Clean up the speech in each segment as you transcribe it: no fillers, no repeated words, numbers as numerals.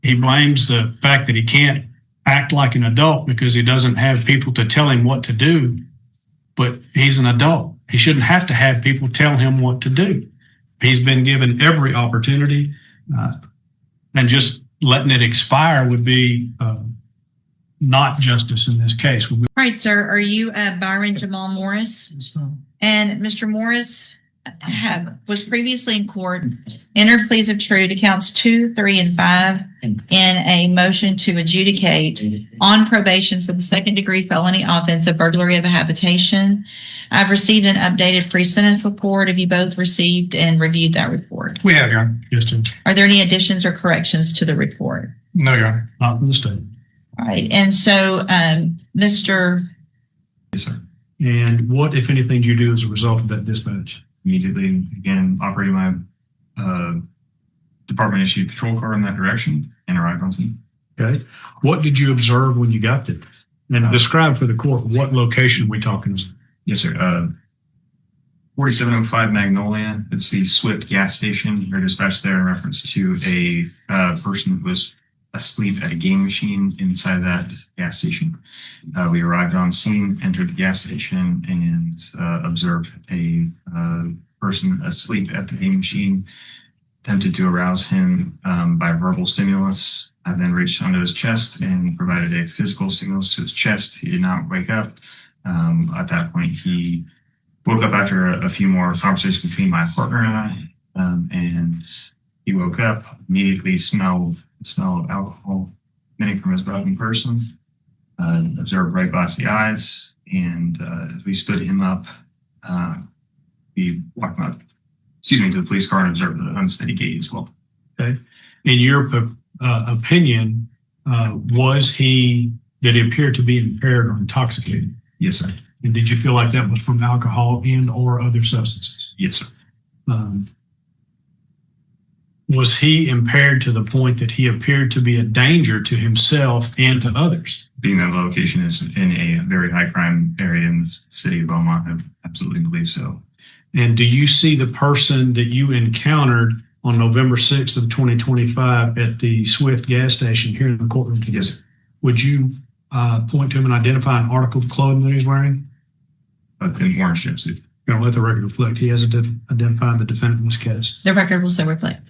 He blames the fact that he can't act like an adult because he doesn't have people to tell him what to do. But he's an adult. He shouldn't have to have people tell him what to do. He's been given every opportunity, and just letting it expire would be not justice in this case. All right, sir. Are you Byron Jamal Morris? Yes, ma'am. And Mr. Morris was previously in court, entered pleas of true to counts 2, 3, and 5 in a motion to adjudicate on probation for the second-degree felony offense of burglary of a habitation. I've received an updated pre-sentence report. Have you both received and reviewed that report? We have, Your Honor. Yes, sir. Are there any additions or corrections to the report? No, Your Honor. Not from the state. All right. And so, Mr. Yes, sir. And what, if anything, do you do as a result of that dispatch? Immediately began operating my department issued patrol car in that direction and arrived on scene. Okay. What did you observe when you got there? And describe for the court what location we talking about. Yes, sir. 4705 Magnolia. It's the Swift gas station. You're dispatched there in reference to a person that was asleep at a game machine inside that gas station. We arrived on scene, entered the gas station, and observed a person asleep at the game machine. Attempted to arouse him by verbal stimulus. I then reached under his chest and provided a physical stimulus to his chest. He did not wake up. At that point, he woke up after a few more conversations between my partner and I, and he woke up, immediately smelled the smell of alcohol emitting from his broken person, observed bright glassy eyes, and as we stood him up, we walked him up, to the police car and observed the unsteady gait as well. Okay. In your opinion, did he appear to be impaired or intoxicated? Yes, sir. And did you feel like that was from alcohol and or other substances? Yes, sir. Was he impaired to the point that he appeared to be a danger to himself and to others? Being that location is in a very high crime area in the city of Beaumont, I absolutely believe so. And do you see the person that you encountered on November 6th of 2025 at the Swift gas station here in the courtroom today? Yes, sir. Would you point to him and identify an article of clothing that he's wearing? An orange jumpsuit. Going to let the record reflect. He hasn't identified the defendant in this case. The record will so reflect.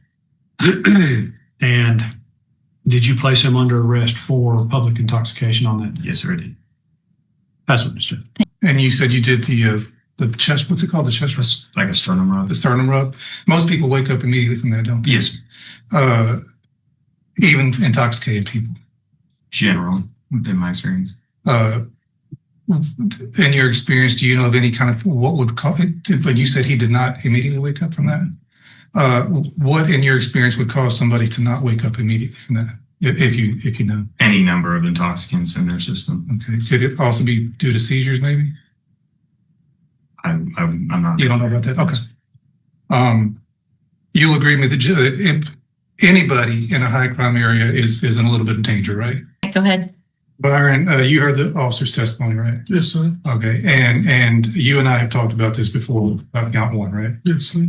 And did you place him under arrest for public intoxication on that day? Yes, sir, I did. That's what it said. And you said you did the chest, what's it called? The chest rub? Like a sternum rub. The sternum rub. Most people wake up immediately from that, don't they? Yes. Even intoxicated people. Generally, in my experience. In your experience, do you know of any kind of what would cause it? When you said he did not immediately wake up from that, what in your experience would cause somebody to not wake up immediately from that? If you know Any number of intoxicants in their system. Okay. Could it also be due to seizures, maybe? I'm not. You don't know about that? Okay. You'll agree with that anybody in a high crime area is in a little bit of danger, right? Go ahead. Byron, you heard the officer's testimony, right? Yes, sir. Okay. And you and I have talked about this before about count one, right? Yes, sir.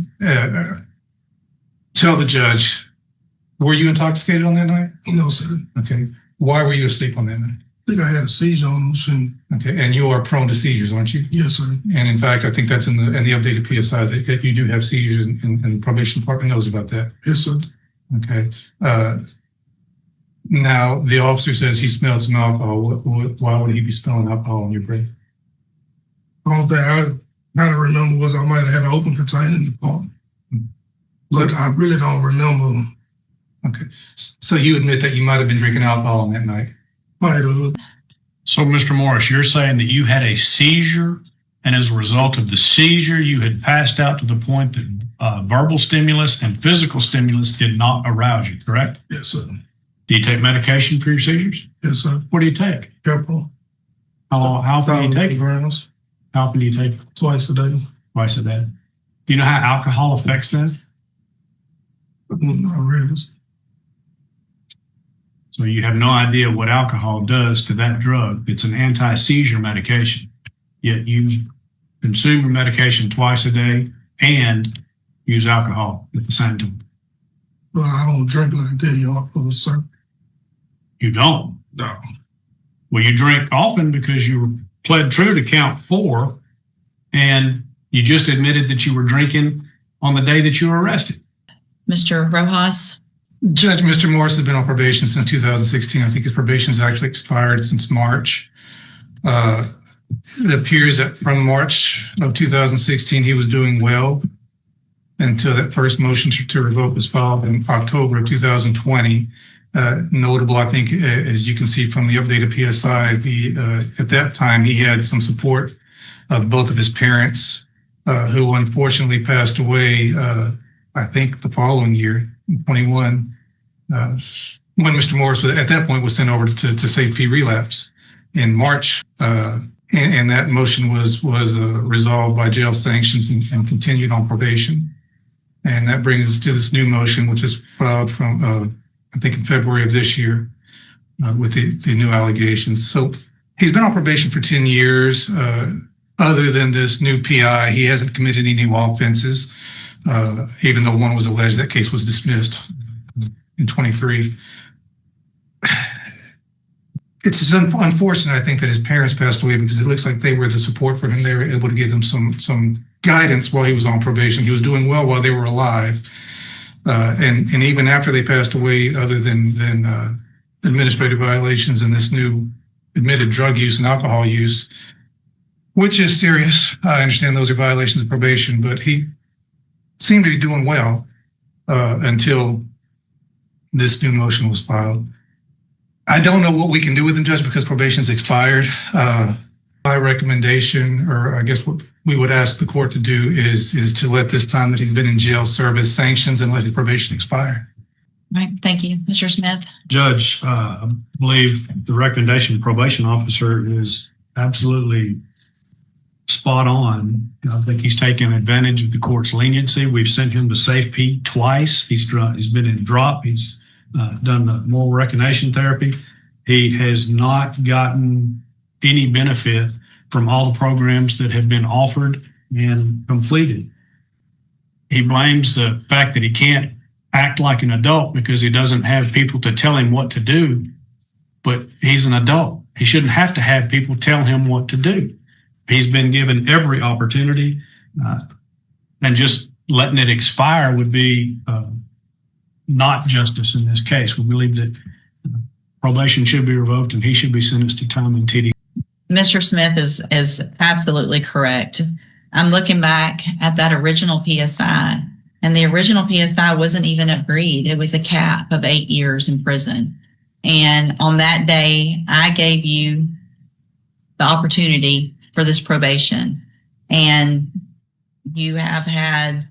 Tell the judge, were you intoxicated on that night? No, sir. Okay. Why were you asleep on that night? I think I had a seizure on the machine. Okay. And you are prone to seizures, aren't you? Yes, sir. And in fact, I think that's in the updated PSI that you do have seizures, and the probation department knows about that. Yes, sir. Okay. Now the officer says he smelled some alcohol. Why would he be smelling alcohol on your breath? The only thing I kind of remember was I might have had an open container in the apartment. But I really don't remember. Okay. So you admit that you might have been drinking alcohol on that night? Might have. So, Mr. Morris, you're saying that you had a seizure, and as a result of the seizure, you had passed out to the point that verbal stimulus and physical stimulus did not arouse you, correct? Yes, sir. Do you take medication for your seizures? Yes, sir. What do you take? Careful. How often do you take it? Grams, How often do you take it? twice a day. Twice a day. Do you know how alcohol affects that? Not really. So you have no idea what alcohol does to that drug. It's an anti-seizure medication. Yet you consume your medication twice a day and use alcohol at the same time. Well, I don't drink like that, y'all, sir. You don't. No. Well, you drink often because you pled true to count 4, and you just admitted that you were drinking on the day that you were arrested. Mr. Rojas? Judge, Mr. Morris has been on probation since 2016. I think his probation has actually expired since March. It appears that from March of 2016, he was doing well until that first motion to revoke was filed in October of 2020. Notable, I think, as you can see from the updated PSI, at that time he had some support of both of his parents, who unfortunately passed away, I think the following year, 21, when Mr. Morris at that point was sent over to safety relapse in March. And that motion was resolved by jail sanctions and continued on probation. And that brings us to this new motion, which is filed from, I think in February of this year, with the new allegations. So he's been on probation for 10 years. Other than this new PI, he hasn't committed any new offenses, even though one was alleged. That case was dismissed in 23. It's just unfortunate, I think, that his parents passed away, because it looks like they were the support for him. They were able to give him some guidance while he was on probation. He was doing well while they were alive. And even after they passed away, other than administrative violations and this new admitted drug use and alcohol use, which is serious. I understand those are violations of probation, but he seemed to be doing well until this new motion was filed. I don't know what we can do with him, Judge, because probation's expired. My recommendation, or I guess what we would ask the court to do, is to let this time that he's been in jail serve as sanctions and let his probation expire. Right. Thank you. Mr. Smith? Judge, I believe the recommendation of the probation officer is absolutely spot on. I think he's taken advantage of the court's leniency. We've sent him to safety twice. He's been in drop. He's done the moral recognition therapy. He has not gotten any benefit from all the programs that have been offered and completed. He blames the fact that he can't act like an adult because he doesn't have people to tell him what to do, but he's an adult. He shouldn't have to have people tell him what to do. He's been given every opportunity, and just letting it expire would be not justice in this case. We believe that probation should be revoked and he should be sentenced to time in TD. Mr. Smith is absolutely correct. I'm looking back at that original PSI, and the original PSI wasn't even agreed. It was a cap of 8 years in prison. And on that day, I gave you the opportunity for this probation, and you have had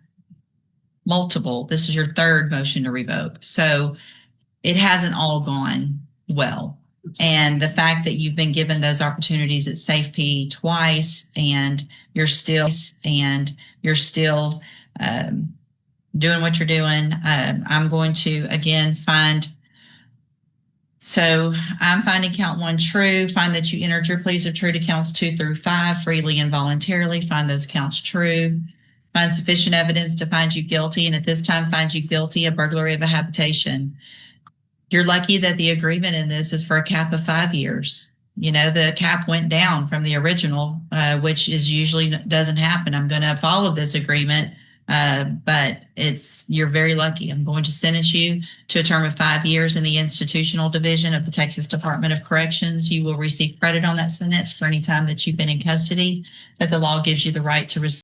multiple. This is your third motion to revoke. So it hasn't all gone well. And the fact that you've been given those opportunities at SafeP twice, and you're still doing what you're doing, I'm going to again I'm finding count 1 true, find that you entered your pleas of true to counts 2 through 5 freely and voluntarily, find those counts true, find sufficient evidence to find you guilty, and at this time find you guilty of burglary of a habitation. You're lucky that the agreement in this is for a cap of 5 years. You know, the cap went down from the original, which is usually doesn't happen. I'm going to follow this agreement, but you're very lucky. I'm going to sentence you to a term of 5 years in the institutional division of the Texas Department of Corrections. You will receive credit on that sentence for any time that you've been in custody, that the law gives you the right to receive.